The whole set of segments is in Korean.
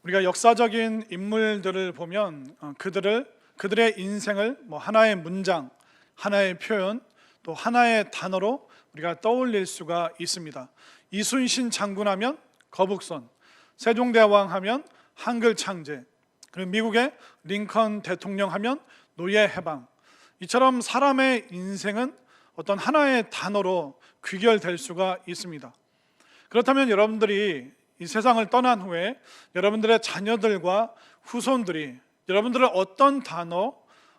우리가 역사적인 인물들을 보면 그들의 인생을 하나의 문장, 하나의 표현, 또 하나의 단어로 우리가 떠올릴 수가 있습니다. 이순신 장군 하면 거북선, 세종대왕 하면 한글 창제, 그리고 미국의 링컨 대통령 하면 노예 해방. 이처럼 사람의 인생은 어떤 하나의 단어로 귀결될 수가 있습니다. 그렇다면 여러분들이 이 세상을 떠난 후에 여러분들의 자녀들과 후손들이 여러분들을 어떤 단어,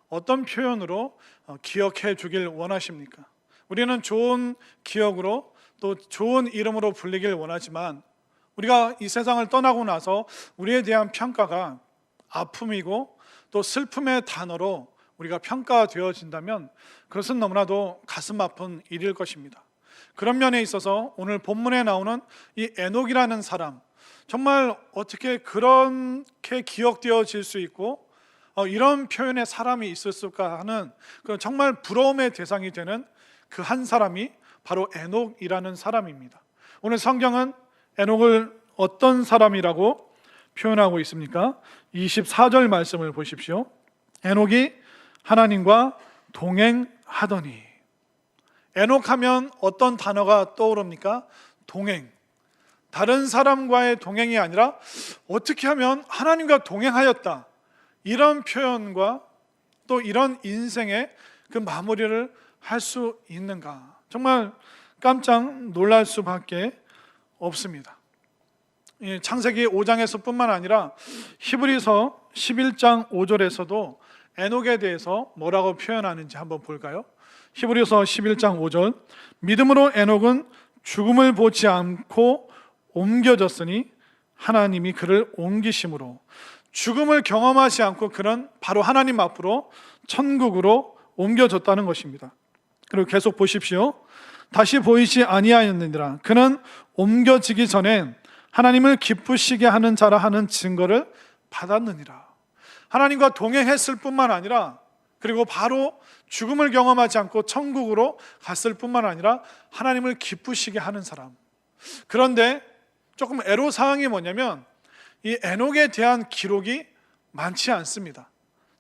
어떤 표현으로 기억해 주길 원하십니까? 우리는 좋은 기억으로 또 좋은 이름으로 불리길 원하지만 우리가 이 세상을 떠나고 나서 우리에 대한 평가가 아픔이고 또 슬픔의 단어로 우리가 평가되어진다면 그것은 너무나도 가슴 아픈 일일 것입니다. 그런 면에 있어서 오늘 본문에 나오는 이 에녹이라는 사람, 정말 어떻게 그렇게 기억되어질 수 있고 이런 표현의 사람이 있었을까 하는 정말 부러움의 대상이 되는 그 한 사람이 바로 에녹이라는 사람입니다. 오늘 성경은 에녹을 어떤 사람이라고 표현하고 있습니까? 24절 말씀을 보십시오. 에녹이 하나님과 동행하더니. 에녹하면 어떤 단어가 떠오릅니까? 동행. 다른 사람과의 동행이 아니라 어떻게 하면 하나님과 동행하였다, 이런 표현과 또 이런 인생의 그 마무리를 할 수 있는가, 정말 깜짝 놀랄 수밖에 없습니다. 창세기 5장에서 뿐만 아니라 히브리서 11장 5절에서도 에녹에 대해서 뭐라고 표현하는지 한번 볼까요? 히브리서 11장 5절, 믿음으로 에녹은 죽음을 보지 않고 옮겨졌으니 하나님이 그를 옮기심으로. 죽음을 경험하지 않고 그는 바로 하나님 앞으로 천국으로 옮겨졌다는 것입니다. 그리고 계속 보십시오. 다시 보이지 아니하였느니라. 그는 옮겨지기 전에 하나님을 기쁘시게 하는 자라 하는 증거를 받았느니라. 하나님과 동행했을 뿐만 아니라 그리고 바로 죽음을 경험하지 않고 천국으로 갔을 뿐만 아니라 하나님을 기쁘시게 하는 사람. 그런데 조금 애로사항이 뭐냐면 이 에녹에 대한 기록이 많지 않습니다.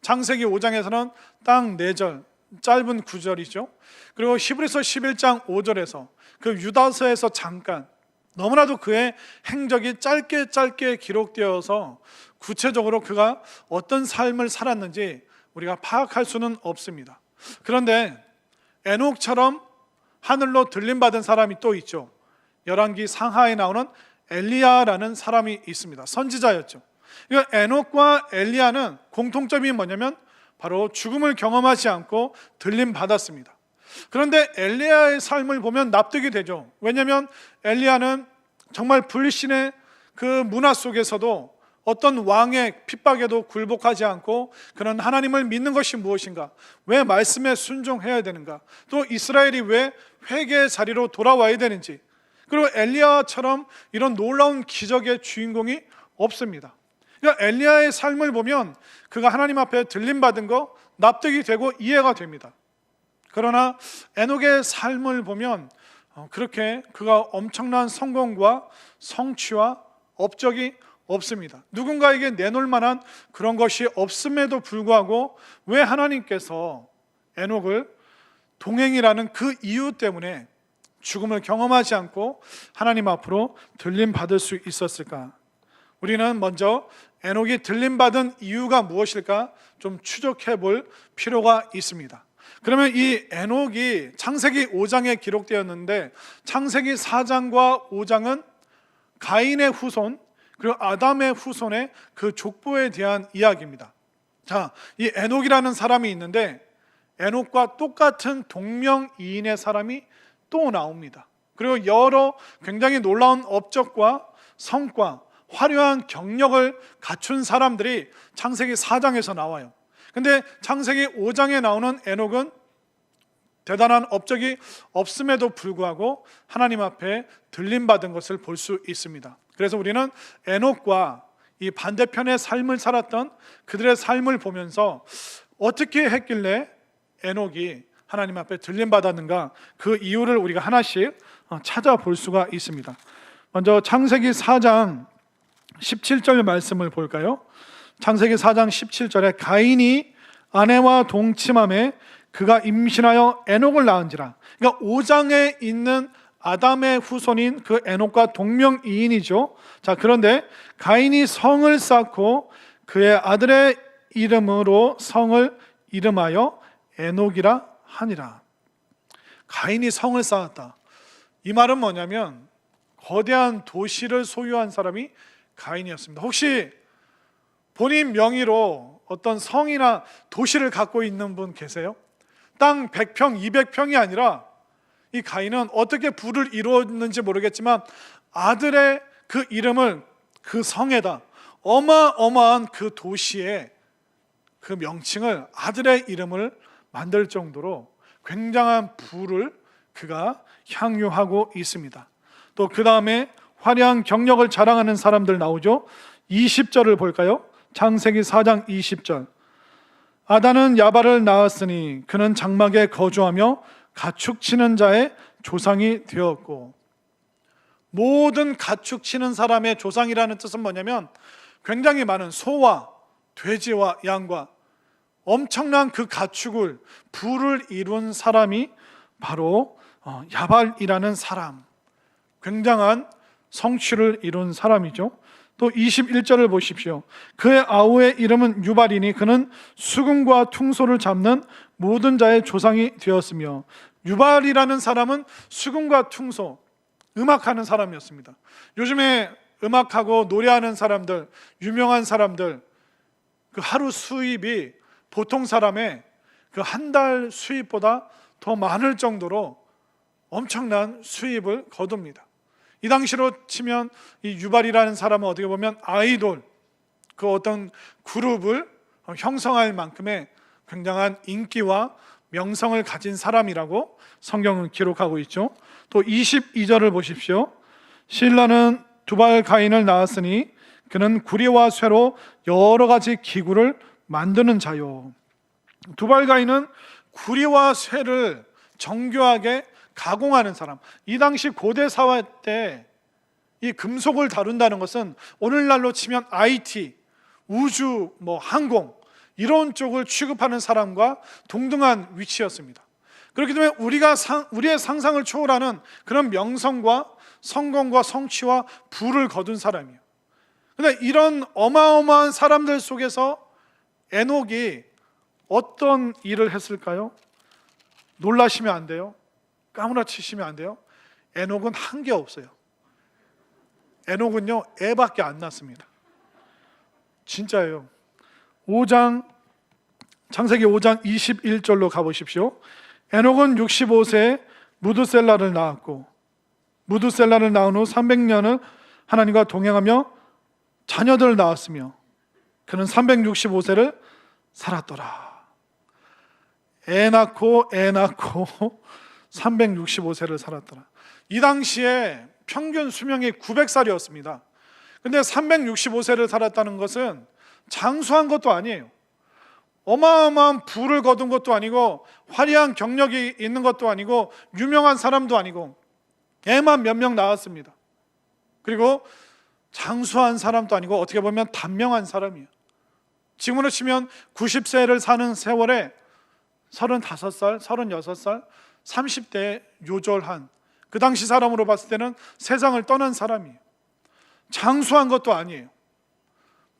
창세기 5장에서는 딱 4절, 짧은 9절이죠. 그리고 히브리서 11장 5절에서 그 유다서에서 잠깐, 너무나도 그의 행적이 짧게 기록되어서 구체적으로 그가 어떤 삶을 살았는지 우리가 파악할 수는 없습니다. 그런데 에녹처럼 하늘로 들림받은 사람이 또 있죠. 열왕기 상하에 나오는 엘리야라는 사람이 있습니다. 선지자였죠. 그러니까 에녹과 엘리야는 공통점이 뭐냐면 바로 죽음을 경험하지 않고 들림받았습니다. 그런데 엘리야의 삶을 보면 납득이 되죠. 왜냐하면 엘리야는 정말 불신의 그 문화 속에서도 어떤 왕의 핍박에도 굴복하지 않고 그런 하나님을 믿는 것이 무엇인가, 왜 말씀에 순종해야 되는가, 또 이스라엘이 왜 회개의 자리로 돌아와야 되는지, 그리고 엘리야처럼 이런 놀라운 기적의 주인공이 없습니다. 그러니까 엘리야의 삶을 보면 그가 하나님 앞에 들림받은 거 납득이 되고 이해가 됩니다. 그러나 에녹의 삶을 보면 그렇게 그가 엄청난 성공과 성취와 업적이 없습니다. 누군가에게 내놓을 만한 그런 것이 없음에도 불구하고 왜 하나님께서 에녹을 동행이라는 그 이유 때문에 죽음을 경험하지 않고 하나님 앞으로 들림받을 수 있었을까? 우리는 먼저 에녹이 들림받은 이유가 무엇일까 좀 추적해 볼 필요가 있습니다. 그러면 이 에녹이 창세기 5장에 기록되었는데 창세기 4장과 5장은 가인의 후손 그리고 아담의 후손의 그 족보에 대한 이야기입니다. 자, 이 에녹이라는 사람이 있는데 에녹과 똑같은 동명이인의 사람이 또 나옵니다. 그리고 여러 굉장히 놀라운 업적과 성과, 화려한 경력을 갖춘 사람들이 창세기 4장에서 나와요. 근데 창세기 5장에 나오는 에녹은 대단한 업적이 없음에도 불구하고 하나님 앞에 들림받은 것을 볼 수 있습니다. 그래서 우리는 에녹과 이 반대편의 삶을 살았던 그들의 삶을 보면서 어떻게 했길래 에녹이 하나님 앞에 들림받았는가, 그 이유를 우리가 하나씩 찾아볼 수가 있습니다. 먼저 창세기 4장 17절 말씀을 볼까요? 창세기 4장 17절에 가인이 아내와 동침함에 그가 임신하여 에녹을 낳은지라. 그러니까 5장에 있는 아담의 후손인 그 에녹과 동명이인이죠. 자, 그런데 가인이 성을 쌓고 그의 아들의 이름으로 성을 이름하여 에녹이라 하니라. 가인이 성을 쌓았다. 이 말은 뭐냐면 거대한 도시를 소유한 사람이 가인이었습니다. 혹시 본인 명의로 어떤 성이나 도시를 갖고 있는 분 계세요? 땅 100평, 200평이 아니라 이 가인은 어떻게 부를 이루었는지 모르겠지만 아들의 그 이름을 그 성에다, 어마어마한 그 도시에 그 명칭을, 아들의 이름을 만들 정도로 굉장한 부를 그가 향유하고 있습니다. 또 그 다음에 화려한 경력을 자랑하는 사람들 나오죠. 20절을 볼까요? 창세기 4장 20절. 아단은 야발을 낳았으니 그는 장막에 거주하며 가축 치는 자의 조상이 되었고. 모든 가축 치는 사람의 조상이라는 뜻은 뭐냐면 굉장히 많은 소와 돼지와 양과 엄청난 그 가축을, 부를 이룬 사람이 바로 야발이라는 사람, 굉장한 성취를 이룬 사람이죠. 또 21절을 보십시오. 그의 아우의 이름은 유발이니 그는 수금과 퉁소를 잡는 모든 자의 조상이 되었으며. 유발이라는 사람은 수금과 퉁소, 음악하는 사람이었습니다. 요즘에 음악하고 노래하는 사람들, 유명한 사람들, 그 하루 수입이 보통 사람의 그 한 달 수입보다 더 많을 정도로 엄청난 수입을 거둡니다. 이 당시로 치면 이 유발이라는 사람은 어떻게 보면 아이돌, 그 어떤 그룹을 형성할 만큼의 굉장한 인기와 명성을 가진 사람이라고 성경은 기록하고 있죠. 또 22절을 보십시오. 실라는 두발 가인을 낳았으니 그는 구리와 쇠로 여러 가지 기구를 만드는 자요. 두발 가인은 구리와 쇠를 정교하게 가공하는 사람. 이 당시 고대 사회 때 이 금속을 다룬다는 것은 오늘날로 치면 IT, 우주, 항공 이런 쪽을 취급하는 사람과 동등한 위치였습니다. 그렇기 때문에 우리의 상상을 초월하는 그런 명성과 성공과 성취와 부를 거둔 사람이에요. 그런데 이런 어마어마한 사람들 속에서 에녹이 어떤 일을 했을까요? 놀라시면 안 돼요. 까무라치시면 안 돼요. 에녹은 한 게 없어요. 에녹은요, 애밖에 안 낳습니다. 진짜예요. 창세기 5장 21절로 가보십시오. 에녹은 65세에 무드셀라를 낳았고, 무드셀라를 낳은 후 300년을 하나님과 동행하며 자녀들을 낳았으며 그는 365세를 살았더라. 애 낳고 365세를 살았더라. 이 당시에 평균 수명이 900살이었습니다. 근데 365세를 살았다는 것은 장수한 것도 아니에요. 어마어마한 부를 거둔 것도 아니고 화려한 경력이 있는 것도 아니고 유명한 사람도 아니고 애만 몇 명 낳았습니다. 그리고 장수한 사람도 아니고 어떻게 보면 단명한 사람이에요. 지금으로 치면 90세를 사는 세월에 35살, 36살, 30대에 요절한, 그 당시 사람으로 봤을 때는 세상을 떠난 사람이에요. 장수한 것도 아니에요.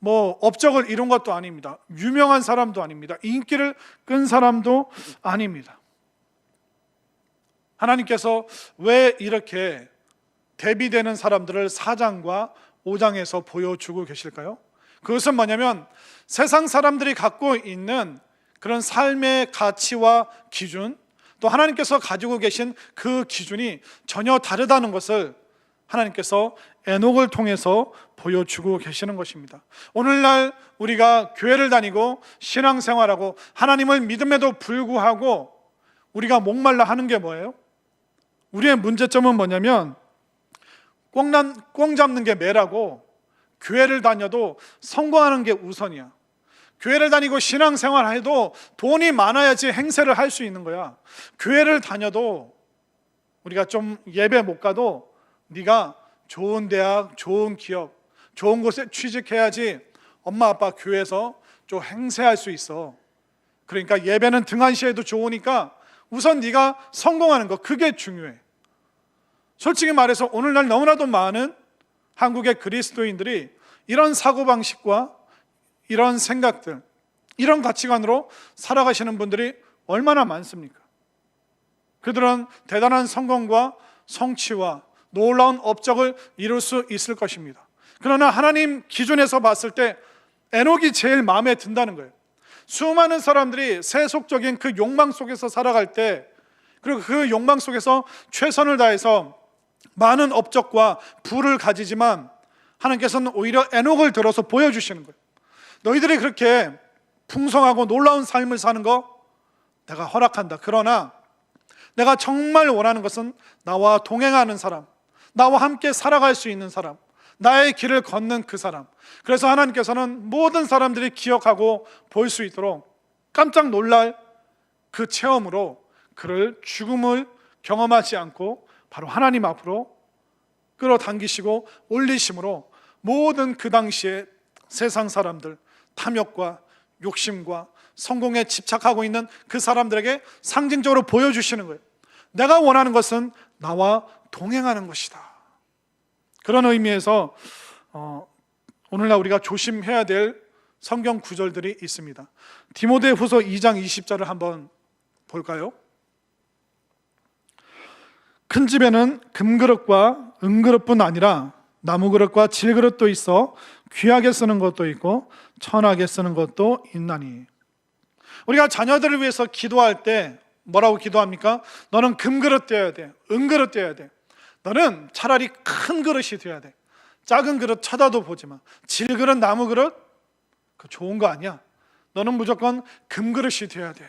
업적을 이룬 것도 아닙니다. 유명한 사람도 아닙니다. 인기를 끈 사람도 아닙니다. 하나님께서 왜 이렇게 대비되는 사람들을 4장과 5장에서 보여주고 계실까요? 그것은 뭐냐면 세상 사람들이 갖고 있는 그런 삶의 가치와 기준, 또 하나님께서 가지고 계신 그 기준이 전혀 다르다는 것을 하나님께서 에녹을 통해서 보여주고 계시는 것입니다. 오늘날 우리가 교회를 다니고 신앙생활하고 하나님을 믿음에도 불구하고 우리가 목말라 하는 게 뭐예요? 우리의 문제점은 뭐냐면 꽁 잡는 게 매라고 교회를 다녀도 성공하는 게 우선이야. 교회를 다니고 신앙생활해도 돈이 많아야지 행세를 할 수 있는 거야. 교회를 다녀도 우리가 좀 예배 못 가도 네가 좋은 대학, 좋은 기업, 좋은 곳에 취직해야지 엄마 아빠 교회에서 좀 행세할 수 있어. 그러니까 예배는 등한시해도 좋으니까 우선 네가 성공하는 거, 그게 중요해. 솔직히 말해서 오늘날 너무나도 많은 한국의 그리스도인들이 이런 사고방식과 이런 생각들, 이런 가치관으로 살아가시는 분들이 얼마나 많습니까? 그들은 대단한 성공과 성취와 놀라운 업적을 이룰 수 있을 것입니다. 그러나 하나님 기준에서 봤을 때 에녹이 제일 마음에 든다는 거예요. 수많은 사람들이 세속적인 그 욕망 속에서 살아갈 때, 그리고 그 욕망 속에서 최선을 다해서 많은 업적과 부를 가지지만 하나님께서는 오히려 에녹을 들어서 보여주시는 거예요. 너희들이 그렇게 풍성하고 놀라운 삶을 사는 거 내가 허락한다. 그러나 내가 정말 원하는 것은 나와 동행하는 사람, 나와 함께 살아갈 수 있는 사람, 나의 길을 걷는 그 사람. 그래서 하나님께서는 모든 사람들이 기억하고 볼 수 있도록 깜짝 놀랄 그 체험으로 그를 죽음을 경험하지 않고 바로 하나님 앞으로 끌어당기시고 올리심으로 모든 그 당시에 세상 사람들, 탐욕과 욕심과 성공에 집착하고 있는 그 사람들에게 상징적으로 보여주시는 거예요. 내가 원하는 것은 나와 동행하는 것이다. 그런 의미에서 오늘날 우리가 조심해야 될 성경 구절들이 있습니다. 디모데후서 2장 20절을 한번 볼까요? 큰 집에는 금그릇과 은그릇뿐 아니라 나무그릇과 질그릇도 있어 귀하게 쓰는 것도 있고 천하게 쓰는 것도 있나니. 우리가 자녀들을 위해서 기도할 때 뭐라고 기도합니까? 너는 금그릇 되어야 돼, 은그릇 되어야 돼. 너는 차라리 큰 그릇이 되어야 돼. 작은 그릇 쳐다도 보지 마. 질그릇, 나무그릇 그거 좋은 거 아니야. 너는 무조건 금그릇이 되어야 돼.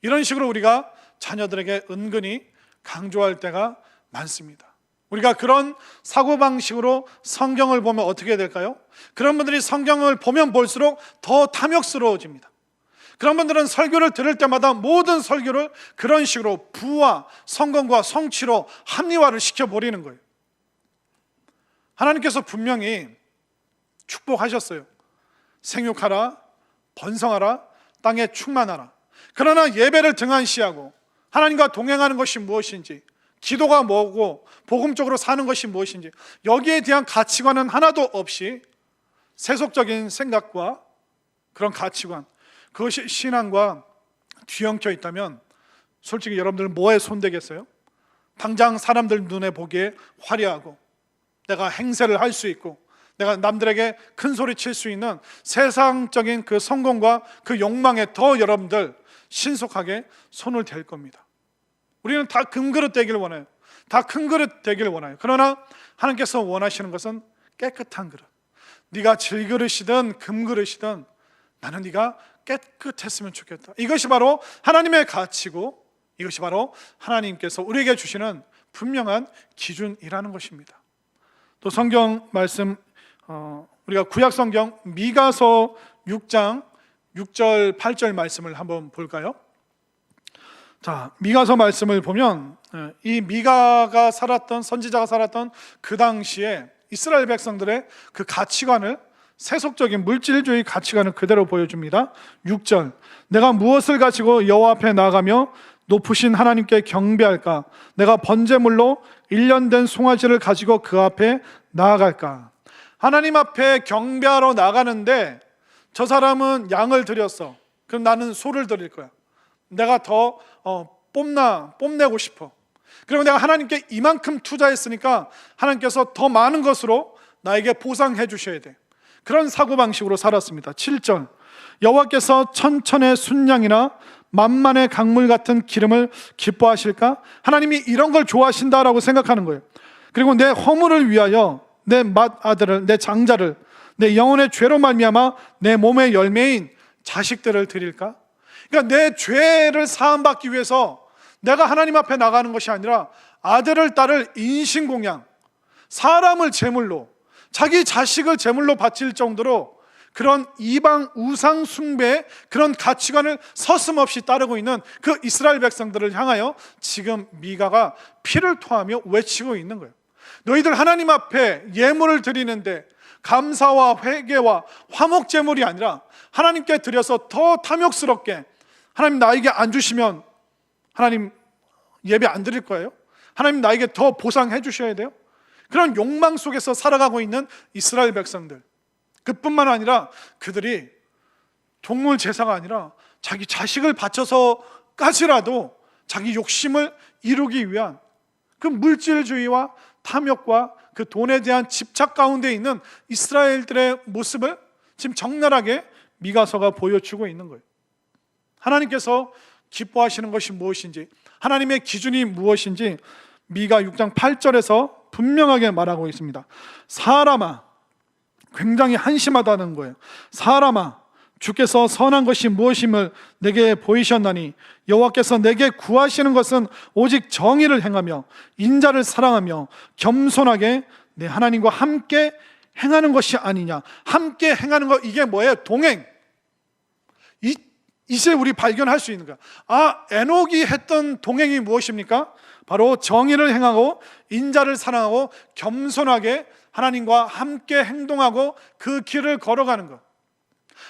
이런 식으로 우리가 자녀들에게 은근히 강조할 때가 많습니다. 우리가 그런 사고방식으로 성경을 보면 어떻게 될까요? 그런 분들이 성경을 보면 볼수록 더 탐욕스러워집니다. 그런 분들은 설교를 들을 때마다 모든 설교를 그런 식으로 부와 성공과 성취로 합리화를 시켜버리는 거예요. 하나님께서 분명히 축복하셨어요. 생육하라, 번성하라, 땅에 충만하라. 그러나 예배를 등한시하고 하나님과 동행하는 것이 무엇인지, 기도가 뭐고 복음적으로 사는 것이 무엇인지 여기에 대한 가치관은 하나도 없이 세속적인 생각과 그런 가치관, 그것이 신앙과 뒤엉켜 있다면 솔직히 여러분들은 뭐에 손대겠어요? 당장 사람들 눈에 보기에 화려하고 내가 행세를 할 수 있고 내가 남들에게 큰 소리 칠 수 있는 세상적인 그 성공과 그 욕망에 더 여러분들 신속하게 손을 댈 겁니다. 우리는 다 금그릇 되길 원해요. 다 큰 그릇 되길 원해요. 그러나 하나님께서 원하시는 것은 깨끗한 그릇. 네가 질그릇이든 금그릇이든 나는 네가 깨끗했으면 좋겠다. 이것이 바로 하나님의 가치고 이것이 바로 하나님께서 우리에게 주시는 분명한 기준이라는 것입니다. 또 성경 말씀 우리가 구약 성경 미가서 6장 6절 8절 말씀을 한번 볼까요? 자, 미가서 말씀을 보면 이 미가가 살았던, 선지자가 살았던 그 당시에 이스라엘 백성들의 그 가치관을, 세속적인 물질주의 가치관을 그대로 보여줍니다. 6절, 내가 무엇을 가지고 여호와 앞에 나가며 높으신 하나님께 경배할까? 내가 번제물로 1년 된 송아지를 가지고 그 앞에 나아갈까? 하나님 앞에 경배하러 나가는데 저 사람은 양을 드렸어. 그럼 나는 소를 드릴 거야. 내가 더 뽐내고 싶어. 그리고 내가 하나님께 이만큼 투자했으니까 하나님께서 더 많은 것으로 나에게 보상해 주셔야 돼. 그런 사고방식으로 살았습니다. 7절, 여호와께서 천천의 순양이나 만만의 강물 같은 기름을 기뻐하실까? 하나님이 이런 걸 좋아하신다라고 생각하는 거예요. 그리고 내 허물을 위하여 내 맏아들을, 내 장자를, 내 영혼의 죄로 말미암아 내 몸의 열매인 자식들을 드릴까? 그러니까 내 죄를 사함받기 위해서 내가 하나님 앞에 나가는 것이 아니라 아들을, 딸을 인신공양, 사람을 제물로, 자기 자식을 제물로 바칠 정도로 그런 이방 우상 숭배의 그런 가치관을 서슴없이 따르고 있는 그 이스라엘 백성들을 향하여 지금 미가가 피를 토하며 외치고 있는 거예요. 너희들 하나님 앞에 예물을 드리는데 감사와 회개와 화목 제물이 아니라 하나님께 드려서 더 탐욕스럽게, 하나님 나에게 안 주시면 하나님 예배 안 드릴 거예요? 하나님 나에게 더 보상해 주셔야 돼요? 그런 욕망 속에서 살아가고 있는 이스라엘 백성들, 그뿐만 아니라 그들이 동물 제사가 아니라 자기 자식을 바쳐서까지라도 자기 욕심을 이루기 위한 그 물질주의와 탐욕과 그 돈에 대한 집착 가운데 있는 이스라엘들의 모습을 지금 적나라하게 미가서가 보여주고 있는 거예요. 하나님께서 기뻐하시는 것이 무엇인지, 하나님의 기준이 무엇인지 미가 6장 8절에서 분명하게 말하고 있습니다. 사람아, 굉장히 한심하다는 거예요. 사람아, 주께서 선한 것이 무엇임을 내게 보이셨나니 여호와께서 내게 구하시는 것은 오직 정의를 행하며 인자를 사랑하며 겸손하게 내 하나님과 함께 행하는 것이 아니냐. 함께 행하는 것, 이게 뭐예요? 동행. 이제 우리 발견할 수 있는 거야. 에녹이 했던 동행이 무엇입니까? 바로 정의를 행하고 인자를 사랑하고 겸손하게 하나님과 함께 행동하고 그 길을 걸어가는 것.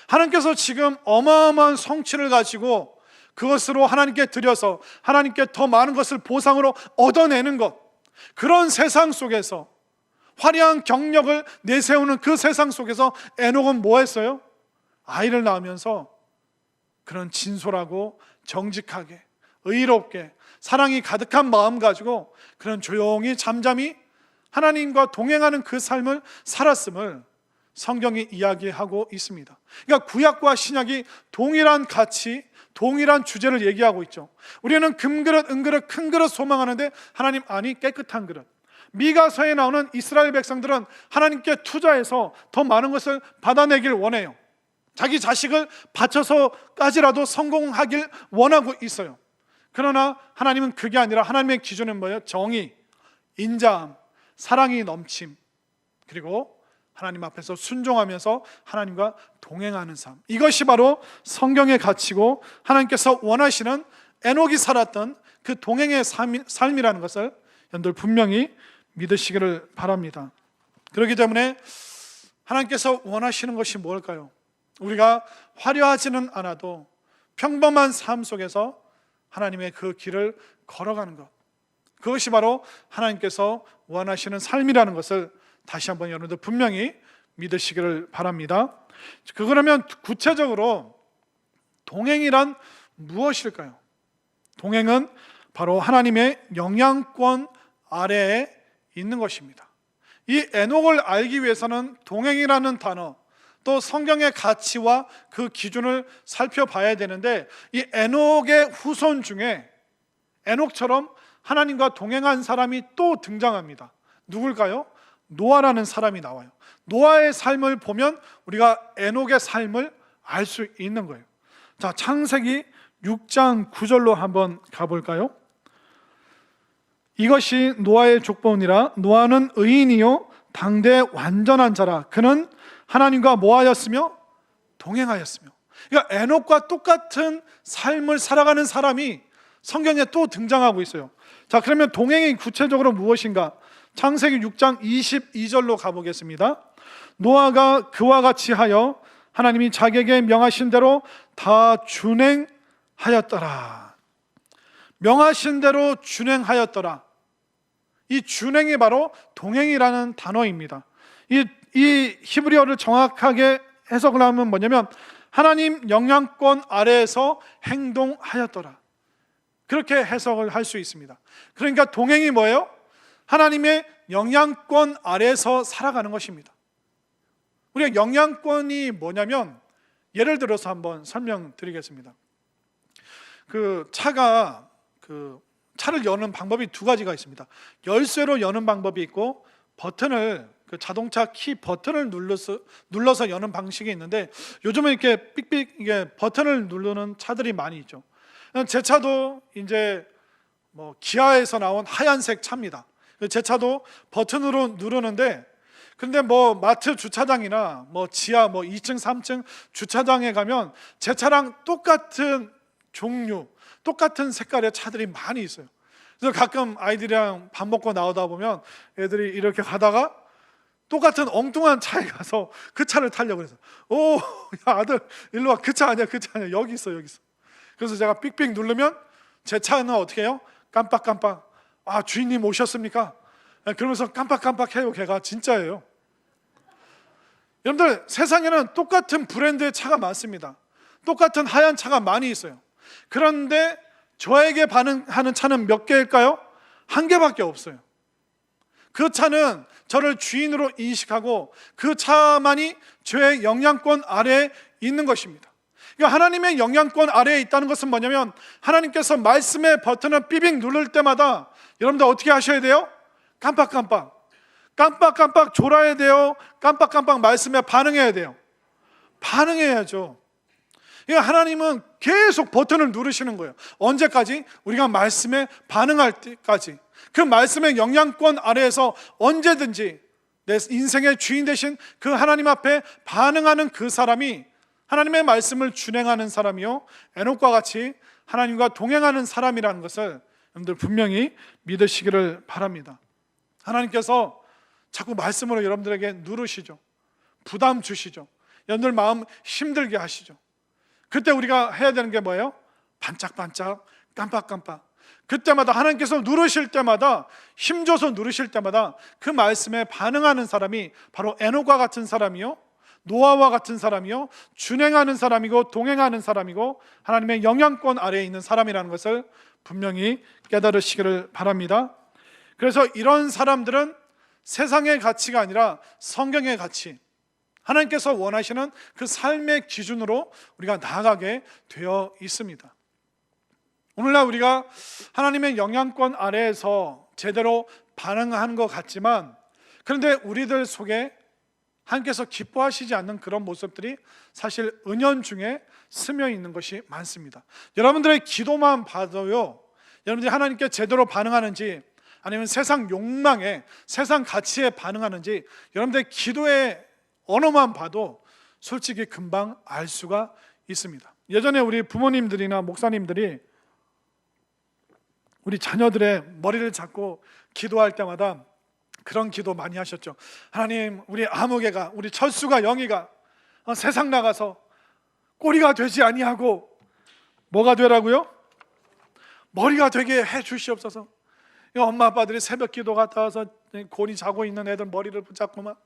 하나님께서 지금 어마어마한 성취를 가지고 그것으로 하나님께 드려서 하나님께 더 많은 것을 보상으로 얻어내는 것, 그런 세상 속에서 화려한 경력을 내세우는 그 세상 속에서 에녹은 뭐 했어요? 아이를 낳으면서 그런 진솔하고 정직하게 의롭게 사랑이 가득한 마음 가지고 그런 조용히 잠잠히 하나님과 동행하는 그 삶을 살았음을 성경이 이야기하고 있습니다. 그러니까 구약과 신약이 동일한 가치, 동일한 주제를 얘기하고 있죠. 우리는 금그릇, 은그릇, 큰 그릇 소망하는데 하나님 아니, 깨끗한 그릇. 미가서에 나오는 이스라엘 백성들은 하나님께 투자해서 더 많은 것을 받아내길 원해요. 자기 자식을 바쳐서까지라도 성공하길 원하고 있어요. 그러나 하나님은 그게 아니라 하나님의 기준은 뭐예요? 정의, 인자함, 사랑이 넘침, 그리고 하나님 앞에서 순종하면서 하나님과 동행하는 삶. 이것이 바로 성경의 가치고 하나님께서 원하시는 에녹이 살았던 그 동행의 삶이라는 것을 여러분들 분명히 믿으시기를 바랍니다. 그렇기 때문에 하나님께서 원하시는 것이 뭘까요? 우리가 화려하지는 않아도 평범한 삶 속에서 하나님의 그 길을 걸어가는 것, 그것이 바로 하나님께서 원하시는 삶이라는 것을 다시 한번 여러분들 분명히 믿으시기를 바랍니다. 그러면 구체적으로 동행이란 무엇일까요? 동행은 바로 하나님의 영향권 아래에 있는 것입니다. 이 에녹을 알기 위해서는 동행이라는 단어, 또 성경의 가치와 그 기준을 살펴봐야 되는데, 이 에녹의 후손 중에 에녹처럼 하나님과 동행한 사람이 또 등장합니다. 누굴까요? 노아라는 사람이 나와요. 노아의 삶을 보면 우리가 에녹의 삶을 알 수 있는 거예요. 자, 창세기 6장 9절로 한번 가볼까요? 이것이 노아의 족보니라. 노아는 의인이요 당대 완전한 자라. 그는 하나님과 뭐하였으며? 동행하였으며. 그러니까 에녹과 똑같은 삶을 살아가는 사람이 성경에 또 등장하고 있어요. 자, 그러면 동행이 구체적으로 무엇인가? 창세기 6장 22절로 가보겠습니다. 노아가 그와 같이 하여 하나님이 자기에게 명하신 대로 다 준행하였더라. 명하신 대로 준행하였더라. 이 준행이 바로 동행이라는 단어입니다. 이 히브리어를 정확하게 해석을 하면 뭐냐면 하나님 영향권 아래에서 행동하였더라. 그렇게 해석을 할 수 있습니다. 그러니까 동행이 뭐예요? 하나님의 영향권 아래에서 살아가는 것입니다. 우리가 영향권이 뭐냐면, 예를 들어서 한번 설명드리겠습니다. 차를 여는 방법이 두 가지가 있습니다. 열쇠로 여는 방법이 있고, 버튼을, 자동차 키 버튼을 눌러서 여는 방식이 있는데, 요즘은 이렇게 삑삑 이게 버튼을 누르는 차들이 많이 있죠. 제 차도 이제 기아에서 나온 하얀색 차입니다. 제 차도 버튼으로 누르는데, 근데 마트 주차장이나 지하 2층, 3층 주차장에 가면 제 차랑 똑같은 종류, 똑같은 색깔의 차들이 많이 있어요. 그래서 가끔 아이들이랑 밥 먹고 나오다 보면 애들이 이렇게 가다가 똑같은 엉뚱한 차에 가서 그 차를 타려고 그래서 야 아들 일로 와, 그 차 아니야, 그 차 아니야, 여기 있어, 여기 있어. 그래서 제가 삑삑 누르면 제 차는 어떻게 해요? 깜빡깜빡. 아, 주인님 오셨습니까? 그러면서 깜빡깜빡해요. 걔가 진짜예요. 여러분들, 세상에는 똑같은 브랜드의 차가 많습니다. 똑같은 하얀 차가 많이 있어요. 그런데 저에게 반응하는 차는 몇 개일까요? 한 개밖에 없어요. 그 차는 저를 주인으로 인식하고 그 차만이 저의 영향권 아래에 있는 것입니다. 그러니까 하나님의 영향권 아래에 있다는 것은 뭐냐면, 하나님께서 말씀의 버튼을 삐빅 누를 때마다 여러분들 어떻게 하셔야 돼요? 깜빡깜빡 졸아야 돼요. 깜빡깜빡 말씀에 반응해야 돼요. 반응해야죠. 그러니까 하나님은 계속 버튼을 누르시는 거예요. 언제까지? 우리가 말씀에 반응할 때까지. 그 말씀의 영향권 아래에서 언제든지 내 인생의 주인 되신 그 하나님 앞에 반응하는 그 사람이 하나님의 말씀을 준행하는 사람이요, 에녹과 같이 하나님과 동행하는 사람이라는 것을 여러분들 분명히 믿으시기를 바랍니다. 하나님께서 자꾸 말씀으로 여러분들에게 누르시죠. 부담 주시죠. 여러분들 마음 힘들게 하시죠. 그때 우리가 해야 되는 게 뭐예요? 반짝반짝, 깜빡깜빡. 그때마다 하나님께서 누르실 때마다, 힘줘서 누르실 때마다 그 말씀에 반응하는 사람이 바로 에녹과 같은 사람이요, 노아와 같은 사람이요, 준행하는 사람이고 동행하는 사람이고 하나님의 영향권 아래에 있는 사람이라는 것을 분명히 깨달으시기를 바랍니다. 그래서 이런 사람들은 세상의 가치가 아니라 성경의 가치, 하나님께서 원하시는 그 삶의 기준으로 우리가 나아가게 되어 있습니다. 오늘날 우리가 하나님의 영향권 아래에서 제대로 반응하는 것 같지만, 그런데 우리들 속에 하나님께서 기뻐하시지 않는 그런 모습들이 사실 은연중에 스며 있는 것이 많습니다. 여러분들의 기도만 봐도요, 여러분들이 하나님께 제대로 반응하는지 아니면 세상 욕망에, 세상 가치에 반응하는지 여러분들의 기도의 언어만 봐도 솔직히 금방 알 수가 있습니다. 예전에 우리 부모님들이나 목사님들이 우리 자녀들의 머리를 잡고 기도할 때마다 그런 기도 많이 하셨죠. 하나님, 우리 아무개가, 우리 철수가, 영희가 세상 나가서 꼬리가 되지 아니하고 뭐가 되라고요? 머리가 되게 해 주시옵소서. 엄마 아빠들이 새벽 기도 갔다 와서 곤히 자고 있는 애들 머리를 붙잡고 막,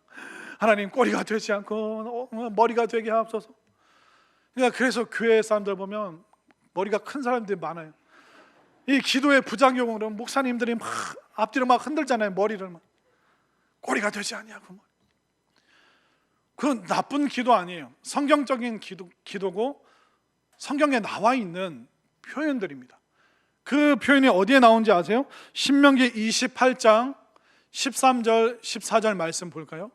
하나님 꼬리가 되지 않고 머리가 되게 하옵소서. 그러니까 그래서 교회 사람들 보면 머리가 큰 사람들이 많아요. 이 기도의 부작용으로 목사님들이 막 앞뒤로 막 흔들잖아요. 머리를 막. 꼬리가 되지 아니하고. 그건 나쁜 기도 아니에요. 성경적인 기도고 성경에 나와 있는 표현들입니다. 그 표현이 어디에 나온지 아세요? 신명기 28장 13절 14절 말씀 볼까요?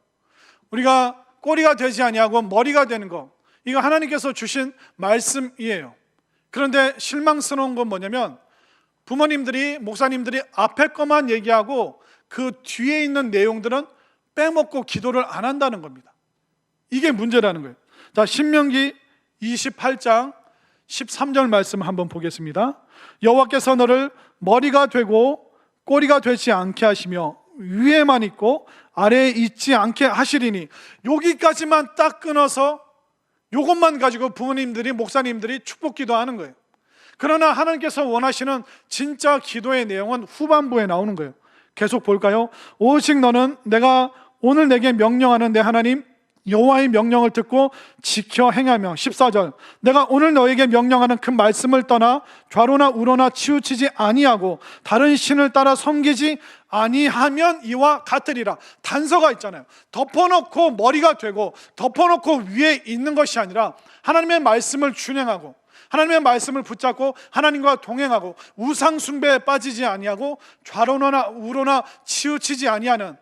우리가 꼬리가 되지 아니하고 머리가 되는 것, 이거 하나님께서 주신 말씀이에요. 그런데 실망스러운 건 뭐냐면, 부모님들이, 목사님들이 앞에 것만 얘기하고 그 뒤에 있는 내용들은 빼먹고 기도를 안 한다는 겁니다. 이게 문제라는 거예요. 자, 신명기 28장 13절 말씀 한번 보겠습니다. 여호와께서 너를 머리가 되고 꼬리가 되지 않게 하시며 위에만 있고 아래에 있지 않게 하시리니, 여기까지만 딱 끊어서 이것만 가지고 부모님들이, 목사님들이 축복 기도하는 거예요. 그러나 하나님께서 원하시는 진짜 기도의 내용은 후반부에 나오는 거예요. 계속 볼까요? 오직 너는 내가 오늘 내게 명령하는 내 하나님 여호와의 명령을 듣고 지켜 행하며, 14절, 내가 오늘 너에게 명령하는 그 말씀을 떠나 좌로나 우로나 치우치지 아니하고 다른 신을 따라 섬기지 아니하면 이와 같으리라. 단서가 있잖아요. 덮어놓고 머리가 되고 덮어놓고 위에 있는 것이 아니라 하나님의 말씀을 준행하고 하나님의 말씀을 붙잡고 하나님과 동행하고 우상 숭배에 빠지지 아니하고 좌로나 우로나 치우치지 아니하는,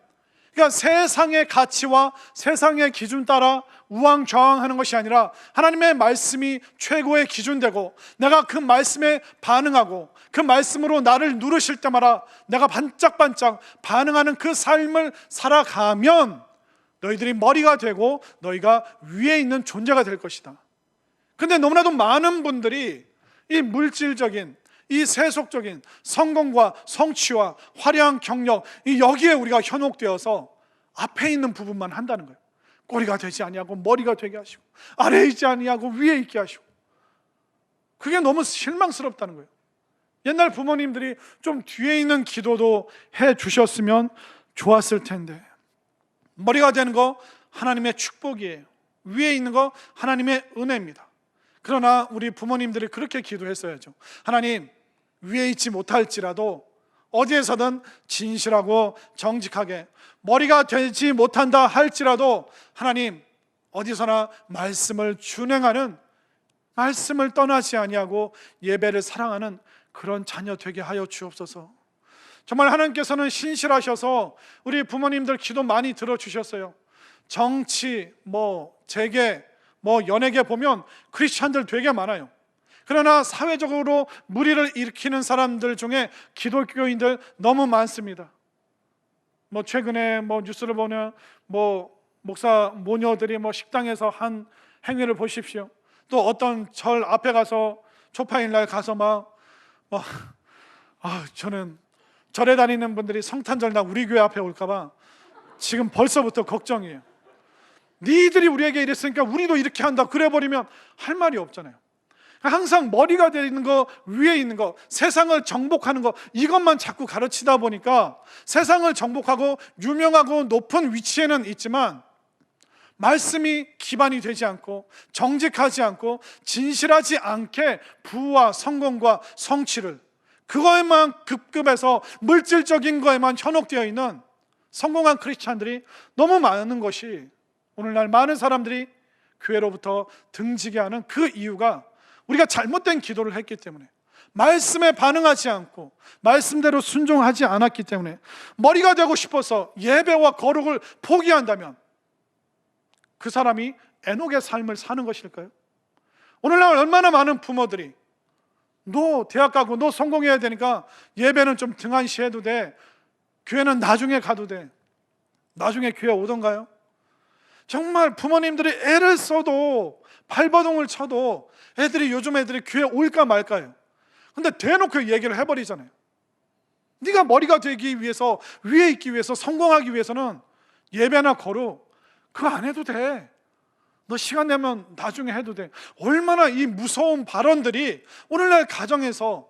그러니까 세상의 가치와 세상의 기준 따라 우왕좌왕하는 것이 아니라 하나님의 말씀이 최고의 기준되고 내가 그 말씀에 반응하고 그 말씀으로 나를 누르실 때마다 내가 반짝반짝 반응하는 그 삶을 살아가면 너희들이 머리가 되고 너희가 위에 있는 존재가 될 것이다. 근데 너무나도 많은 분들이 이 물질적인, 이 세속적인 성공과 성취와 화려한 경력, 이 여기에 우리가 현혹되어서 앞에 있는 부분만 한다는 거예요. 꼬리가 되지 아니하고 머리가 되게 하시고 아래에 있지 아니하고 위에 있게 하시고, 그게 너무 실망스럽다는 거예요. 옛날 부모님들이 좀 뒤에 있는 기도도 해 주셨으면 좋았을 텐데, 머리가 되는 거 하나님의 축복이에요. 위에 있는 거 하나님의 은혜입니다. 그러나 우리 부모님들이 그렇게 기도했어야죠. 하나님, 위에 있지 못할지라도 어디에서든 진실하고 정직하게, 머리가 되지 못한다 할지라도 하나님 어디서나 말씀을 준행하는, 말씀을 떠나지 아니하고 예배를 사랑하는 그런 자녀 되게 하여 주옵소서. 정말 하나님께서는 신실하셔서 우리 부모님들 기도 많이 들어주셨어요. 정치, 재계, 연예계 보면 크리스찬들 되게 많아요. 그러나 사회적으로 무리를 일으키는 사람들 중에 기독교인들 너무 많습니다. 최근에 뉴스를 보면 목사 모녀들이 식당에서 한 행위를 보십시오. 또 어떤 절 앞에 가서 초파일 날 가서 저는 절에 다니는 분들이 성탄절 날 우리 교회 앞에 올까봐 지금 벌써부터 걱정이에요. 니들이 우리에게 이랬으니까 우리도 이렇게 한다 그래 버리면 할 말이 없잖아요. 항상 머리가 되는 거, 위에 있는 거, 세상을 정복하는 거, 이것만 자꾸 가르치다 보니까 세상을 정복하고 유명하고 높은 위치에는 있지만 말씀이 기반이 되지 않고 정직하지 않고 진실하지 않게 부와 성공과 성취를, 그거에만 급급해서 물질적인 거에만 현혹되어 있는 성공한 크리스찬들이 너무 많은 것이, 오늘날 많은 사람들이 교회로부터 등지게 하는 그 이유가 우리가 잘못된 기도를 했기 때문에, 말씀에 반응하지 않고 말씀대로 순종하지 않았기 때문에, 머리가 되고 싶어서 예배와 거룩을 포기한다면 그 사람이 에녹의 삶을 사는 것일까요? 오늘날 얼마나 많은 부모들이 너 대학 가고 너 성공해야 되니까 예배는 좀 등한시해도 돼, 교회는 나중에 가도 돼, 나중에 교회 오던가요? 정말 부모님들이 애를 써도 발버둥을 쳐도 요즘 애들이 교회 올까 말까요? 근데 대놓고 얘기를 해버리잖아요. 네가 머리가 되기 위해서, 위에 있기 위해서, 성공하기 위해서는 예배나 거룩 그거 안 해도 돼, 너 시간 내면 나중에 해도 돼. 얼마나 이 무서운 발언들이 오늘날 가정에서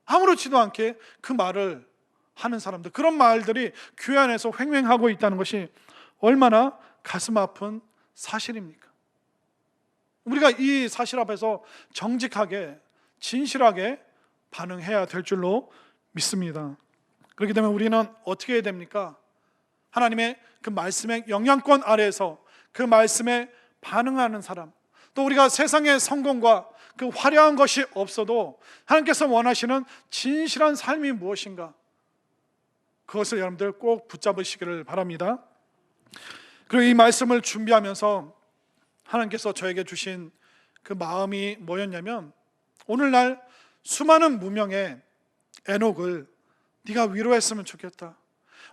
아무렇지도 않게 그 말을 하는 사람들, 그런 말들이 교회 안에서 횡행하고 있다는 것이 얼마나 가슴 아픈 사실입니까? 우리가 이 사실 앞에서 정직하게 진실하게 반응해야 될 줄로 믿습니다. 그렇기 때문에 우리는 어떻게 해야 됩니까? 하나님의 그 말씀의 영향권 아래에서 그 말씀에 반응하는 사람, 또 우리가 세상의 성공과 그 화려한 것이 없어도 하나님께서 원하시는 진실한 삶이 무엇인가, 그것을 여러분들 꼭 붙잡으시기를 바랍니다. 그리고 이 말씀을 준비하면서 하나님께서 저에게 주신 그 마음이 뭐였냐면, 오늘날 수많은 무명의 에녹을 네가 위로했으면 좋겠다.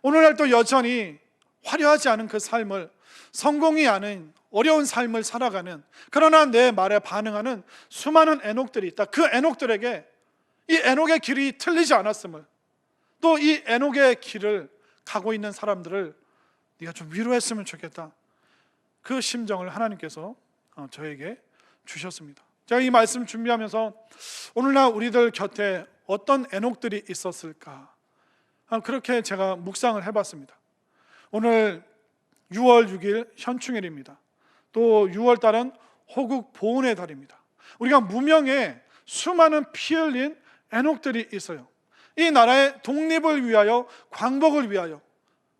오늘날 또 여전히 화려하지 않은 그 삶을, 성공이 아닌 어려운 삶을 살아가는, 그러나 내 말에 반응하는 수많은 에녹들이 있다. 그 에녹들에게 이 에녹의 길이 틀리지 않았음을, 또 이 에녹의 길을 가고 있는 사람들을 네가 좀 위로했으면 좋겠다. 그 심정을 하나님께서 저에게 주셨습니다. 제가 이 말씀 준비하면서 오늘날 우리들 곁에 어떤 에녹들이 있었을까, 그렇게 제가 묵상을 해봤습니다. 오늘 6월 6일 현충일입니다. 또 6월 달은 호국 보훈의 달입니다. 우리가 무명의 수많은 피 흘린 에녹들이 있어요. 이 나라의 독립을 위하여, 광복을 위하여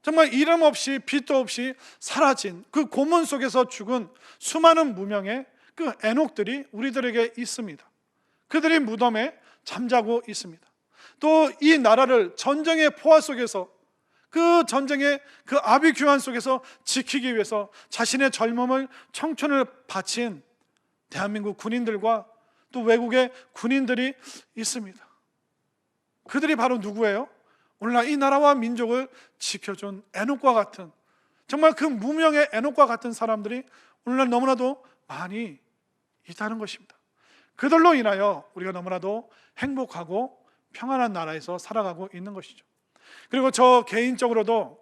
정말 이름 없이 빛도 없이 사라진 그 고문 속에서 죽은 수많은 무명의 그 에녹들이 우리들에게 있습니다. 그들이 무덤에 잠자고 있습니다. 또 이 나라를 전쟁의 포화 속에서, 그 전쟁의 그 아비규환 속에서 지키기 위해서 자신의 젊음을, 청춘을 바친 대한민국 군인들과 또 외국의 군인들이 있습니다. 그들이 바로 누구예요? 오늘날 이 나라와 민족을 지켜준 에녹과 같은, 정말 그 무명의 에녹과 같은 사람들이 오늘날 너무나도 많이 있다는 것입니다. 그들로 인하여 우리가 너무나도 행복하고 평안한 나라에서 살아가고 있는 것이죠. 그리고 저 개인적으로도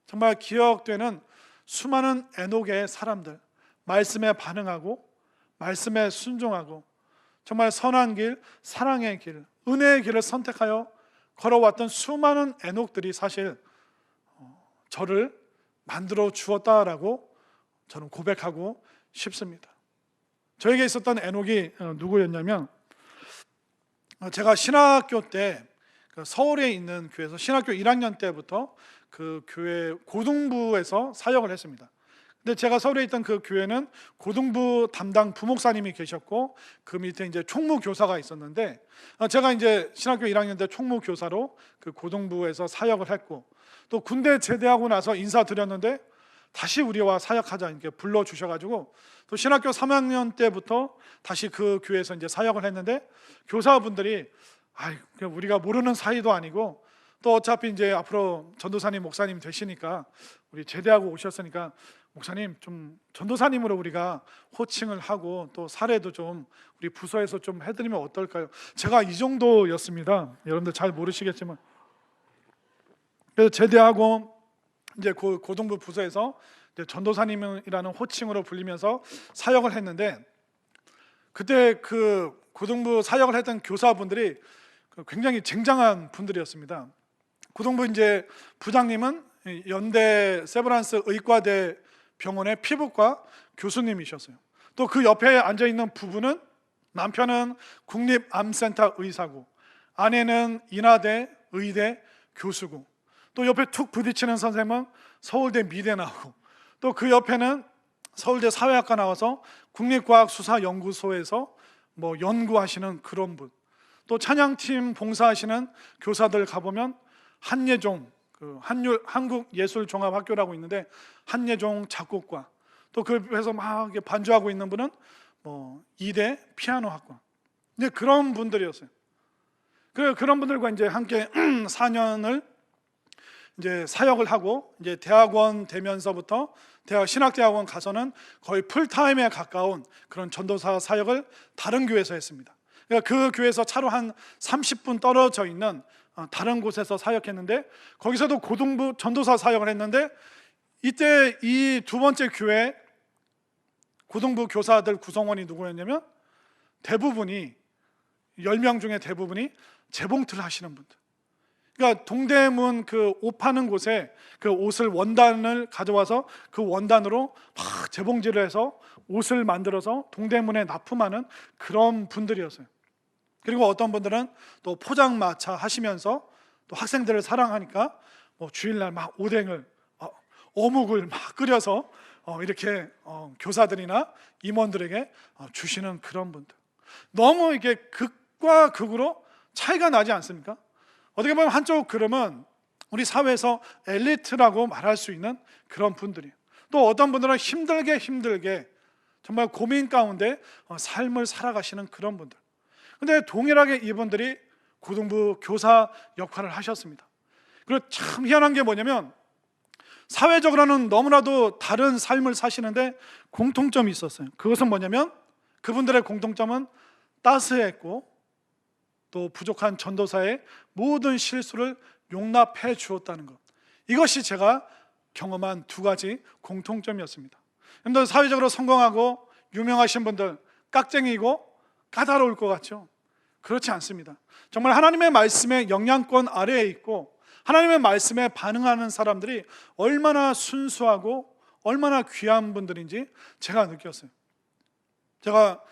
정말 기억되는 수많은 에녹의 사람들, 말씀에 반응하고 말씀에 순종하고 정말 선한 길, 사랑의 길, 은혜의 길을 선택하여 걸어왔던 수많은 에녹들이 사실 저를 만들어 주었다라고 저는 고백하고 싶습니다. 저에게 있었던 에녹이 누구였냐면, 제가 신학교 때 서울에 있는 교회에서 신학교 1학년 때부터 그 교회 고등부에서 사역을 했습니다. 근데 제가 서울에 있던 그 교회는 고등부 담당 부목사님이 계셨고 그 밑에 이제 총무교사가 있었는데, 제가 이제 신학교 1학년 때 총무교사로 그 고등부에서 사역을 했고, 또 군대 제대하고 나서 인사드렸는데 다시 우리와 사역하자 이렇게 불러주셔가지고 또 신학교 3학년 때부터 다시 그 교회에서 이제 사역을 했는데, 교사분들이 우리가 모르는 사이도 아니고 또 어차피 이제 앞으로 전도사님 목사님 되시니까 우리 제대하고 오셨으니까 목사님 좀 전도사님으로 우리가 호칭을 하고 또 사례도 좀 우리 부서에서 좀 해드리면 어떨까요? 제가 이 정도였습니다. 여러분들 잘 모르시겠지만, 그래서 제대하고 이제 고등부 부서에서 이제 전도사님이라는 호칭으로 불리면서 사역을 했는데, 그때 그 고등부 사역을 했던 교사분들이 굉장히 쟁장한 분들이었습니다. 고등부 이제 부장님은 연대 세브란스 의과대 병원의 피부과 교수님이셨어요. 또 그 옆에 앉아 있는 부부는 남편은 국립암센터 의사고, 아내는 인하대 의대 교수고, 또 옆에 툭 부딪히는 선생님은 서울대 미대 나오고, 또 그 옆에는 서울대 사회학과 나와서 국립과학수사연구소에서 뭐 연구하시는 그런 분, 또 찬양팀 봉사하시는 교사들 가보면 한예종 한국예술종합학교라고 있는데 한예종 작곡과, 또 그 옆에서 막 반주하고 있는 분은 뭐 이대 피아노학과, 이제 그런 분들이었어요. 그런 분들과 이제 함께 4년을 이제 사역을 하고, 이제 대학원 되면서부터 신학대학원 가서는 거의 풀타임에 가까운 그런 전도사 사역을 다른 교회에서 했습니다. 그러니까 그 교회에서 차로 한 30분 떨어져 있는 다른 곳에서 사역했는데, 거기서도 고등부 전도사 사역을 했는데, 이때 이 두 번째 교회 고등부 교사들 구성원이 누구였냐면 대부분이 10명 중에 대부분이 재봉틀 하시는 분들. 그러니까 동대문 그 옷 파는 곳에 그 옷을 원단을 가져와서 그 원단으로 막 재봉질을 해서 옷을 만들어서 동대문에 납품하는 그런 분들이었어요. 그리고 어떤 분들은 또 포장마차 하시면서 또 학생들을 사랑하니까 뭐 주일날 막 오뎅을 어묵을 막 끓여서 이렇게 교사들이나 임원들에게 주시는 그런 분들. 너무 이게 극과 극으로 차이가 나지 않습니까? 어떻게 보면 한쪽 그룹은 우리 사회에서 엘리트라고 말할 수 있는 그런 분들이에요. 또 어떤 분들은 힘들게 정말 고민 가운데 삶을 살아가시는 그런 분들. 근데 동일하게 이분들이 고등부 교사 역할을 하셨습니다. 그리고 참 희한한 게 뭐냐면, 사회적으로는 너무나도 다른 삶을 사시는데 공통점이 있었어요. 그것은 뭐냐면, 그분들의 공통점은 따스했고 또 부족한 전도사의 모든 실수를 용납해 주었다는 것. 이것이 제가 경험한 두 가지 공통점이었습니다. 여러분들 사회적으로 성공하고 유명하신 분들 깍쟁이고 까다로울 것 같죠? 그렇지 않습니다. 정말 하나님의 말씀의 영향권 아래에 있고 하나님의 말씀에 반응하는 사람들이 얼마나 순수하고 얼마나 귀한 분들인지 제가 느꼈어요. 제가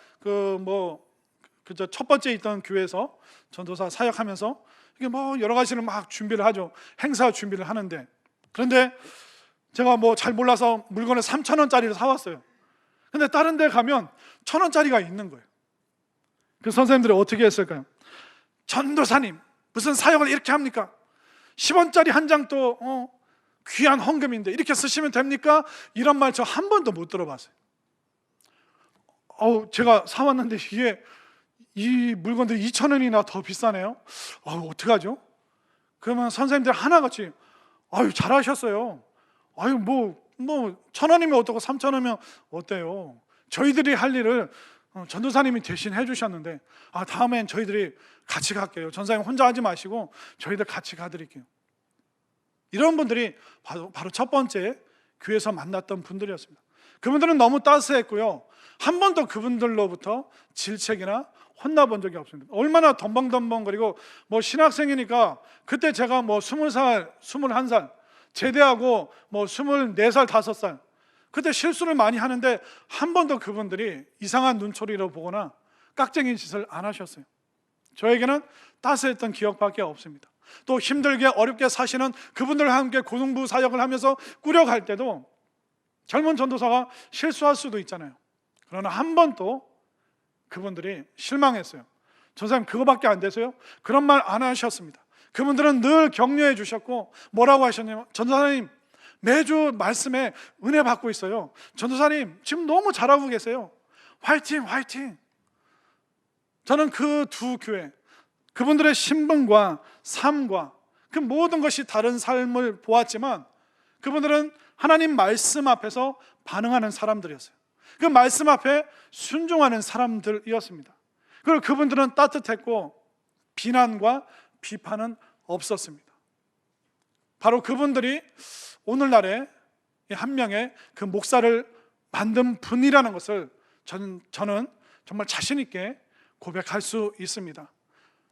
첫 번째 있던 교회에서 전도사 사역하면서 이게 뭐 여러 가지를 막 준비를 하죠. 행사 준비를 하는데, 그런데 제가 뭐 잘 몰라서 물건을 3,000원짜리를 사왔어요. 근데 다른 데 가면 1,000원짜리가 있는 거예요. 그 선생님들이 어떻게 했을까요? 전도사님 무슨 사역을 이렇게 합니까? 10원짜리 한 장 또 귀한 헌금인데 이렇게 쓰시면 됩니까? 이런 말 저 한 번도 못 들어봤어요. 제가 사왔는데 이 물건들이 2,000원이나 더 비싸네요. 어떡하죠? 그러면 선생님들 하나같이 잘하셨어요. 뭐 1,000원이면 어떻고 3,000원이면 어때요? 저희들이 할 일을 전도사님이 대신 해주셨는데 다음엔 저희들이 같이 갈게요. 전사님 혼자 하지 마시고 저희들 같이 가드릴게요. 이런 분들이 바로 첫 번째 교회에서 만났던 분들이었습니다. 그분들은 너무 따스했고요, 한 번도 그분들로부터 질책이나 혼나본 적이 없습니다. 얼마나 덤벙덤벙거리고, 신학생이니까 그때 제가 20살, 21살 제대하고 24살, 5살 그때 실수를 많이 하는데 한 번도 그분들이 이상한 눈초리로 보거나 깍쟁이 짓을 안 하셨어요. 저에게는 따스했던 기억밖에 없습니다. 또 힘들게 어렵게 사시는 그분들과 함께 고등부 사역을 하면서 꾸려갈 때도 젊은 전도사가 실수할 수도 있잖아요. 그러나 한 번도 그분들이 실망했어요. 전사님 그거밖에 안 되세요? 그런 말 안 하셨습니다. 그분들은 늘 격려해 주셨고 뭐라고 하셨냐면, 전도사님 매주 말씀에 은혜 받고 있어요. 전도사님 지금 너무 잘하고 계세요. 화이팅 화이팅. 저는 그 두 교회, 그분들의 신분과 삶과 그 모든 것이 다른 삶을 보았지만 그분들은 하나님 말씀 앞에서 반응하는 사람들이었어요. 그 말씀 앞에 순종하는 사람들이었습니다. 그리고 그분들은 따뜻했고 비난과 비판은 없었습니다. 바로 그분들이 오늘날에 한 명의 그 목사를 만든 분이라는 것을 저는 정말 자신 있게 고백할 수 있습니다.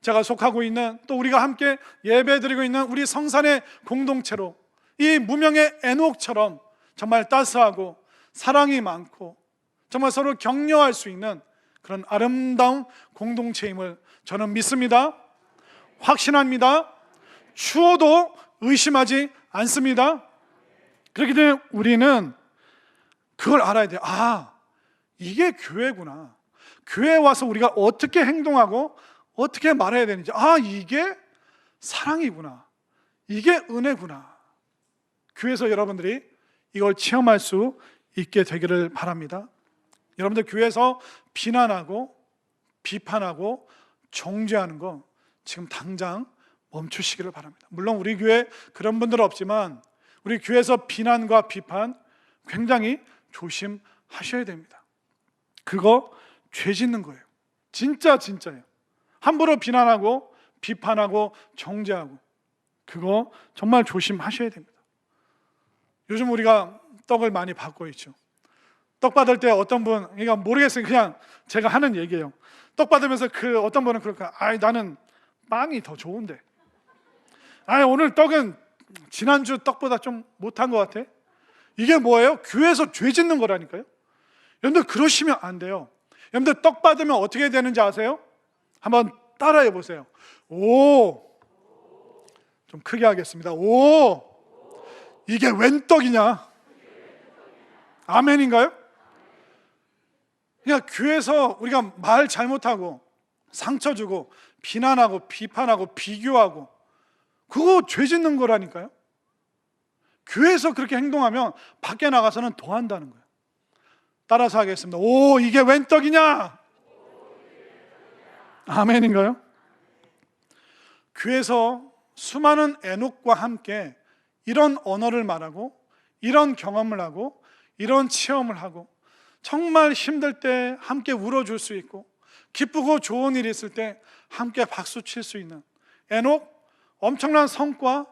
제가 속하고 있는, 또 우리가 함께 예배드리고 있는 우리 성산의 공동체로 이 무명의 에녹처럼 정말 따스하고 사랑이 많고 정말 서로 격려할 수 있는 그런 아름다운 공동체임을 저는 믿습니다. 확신합니다. 추워도 의심하지 않습니다. 그렇기 때문에 우리는 그걸 알아야 돼요. 이게 교회구나. 교회에 와서 우리가 어떻게 행동하고 어떻게 말해야 되는지, 이게 사랑이구나, 이게 은혜구나. 교회에서 여러분들이 이걸 체험할 수 있게 되기를 바랍니다. 여러분들 교회에서 비난하고 비판하고 정죄하는 거 지금 당장 멈추시기를 바랍니다. 물론 우리 교회 그런 분들은 없지만 우리 교회에서 비난과 비판 굉장히 조심하셔야 됩니다. 그거 죄 짓는 거예요. 진짜예요. 함부로 비난하고 비판하고 정죄하고, 그거 정말 조심하셔야 됩니다. 요즘 우리가 떡을 많이 받고 있죠. 떡 받을 때 어떤 분, 그러니까 모르겠어요, 그냥 제가 하는 얘기예요. 떡 받으면서 어떤 분은 그럴까, 나는 빵이 더 좋은데, 오늘 떡은 지난주 떡보다 좀 못한 것 같아. 이게 뭐예요? 교회에서 죄 짓는 거라니까요. 여러분들 그러시면 안 돼요. 여러분들 떡 받으면 어떻게 되는지 아세요? 한번 따라해 보세요. 오, 좀 크게 하겠습니다. 오, 이게 웬 떡이냐? 아멘인가요? 그러니까 교회에서 우리가 말 잘못하고 상처 주고 비난하고 비판하고 비교하고, 그거 죄 짓는 거라니까요. 교회에서 그렇게 행동하면 밖에 나가서는 더 한다는 거예요. 따라서 하겠습니다. 오, 이게 웬 떡이냐? 아멘인가요? 교회에서 수많은 에녹과 함께 이런 언어를 말하고 이런 경험을 하고 이런 체험을 하고, 정말 힘들 때 함께 울어줄 수 있고 기쁘고 좋은 일이 있을 때 함께 박수 칠 수 있는 에녹, 엄청난 성과,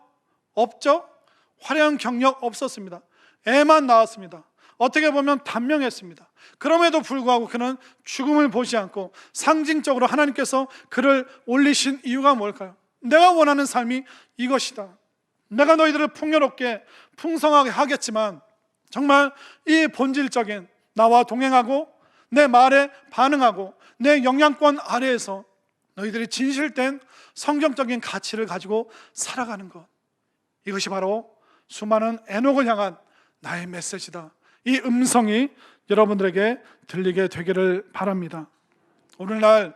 업적, 화려한 경력 없었습니다. 애만 낳았습니다. 어떻게 보면 단명했습니다. 그럼에도 불구하고 그는 죽음을 보지 않고 상징적으로 하나님께서 그를 올리신 이유가 뭘까요? 내가 원하는 삶이 이것이다. 내가 너희들을 풍요롭게 풍성하게 하겠지만 정말 이 본질적인 나와 동행하고 내 말에 반응하고 내 영향권 아래에서 너희들이 진실된 성경적인 가치를 가지고 살아가는 것, 이것이 바로 수많은 에녹을 향한 나의 메시지다. 이 음성이 여러분들에게 들리게 되기를 바랍니다. 오늘날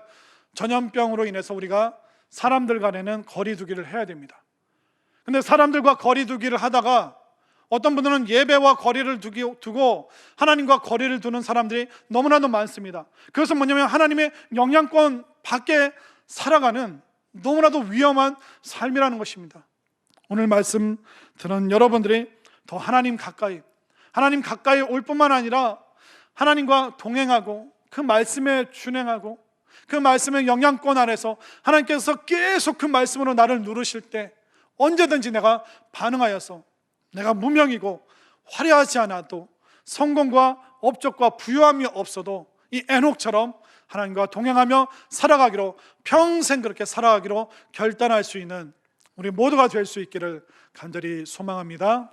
전염병으로 인해서 우리가 사람들 간에는 거리 두기를 해야 됩니다. 근데 사람들과 거리 두기를 하다가 어떤 분들은 예배와 거리를 두고 하나님과 거리를 두는 사람들이 너무나도 많습니다. 그것은 뭐냐면 하나님의 영향권 밖에 살아가는 너무나도 위험한 삶이라는 것입니다. 오늘 말씀 들은 여러분들이 더 하나님 가까이 올 뿐만 아니라 하나님과 동행하고 그 말씀에 준행하고 그 말씀의 영향권 안에서 하나님께서 계속 그 말씀으로 나를 누르실 때 언제든지 내가 반응하여서 내가 무명이고 화려하지 않아도 성공과 업적과 부유함이 없어도 이 에녹처럼 하나님과 동행하며 살아가기로, 평생 그렇게 살아가기로 결단할 수 있는 우리 모두가 될 수 있기를 간절히 소망합니다.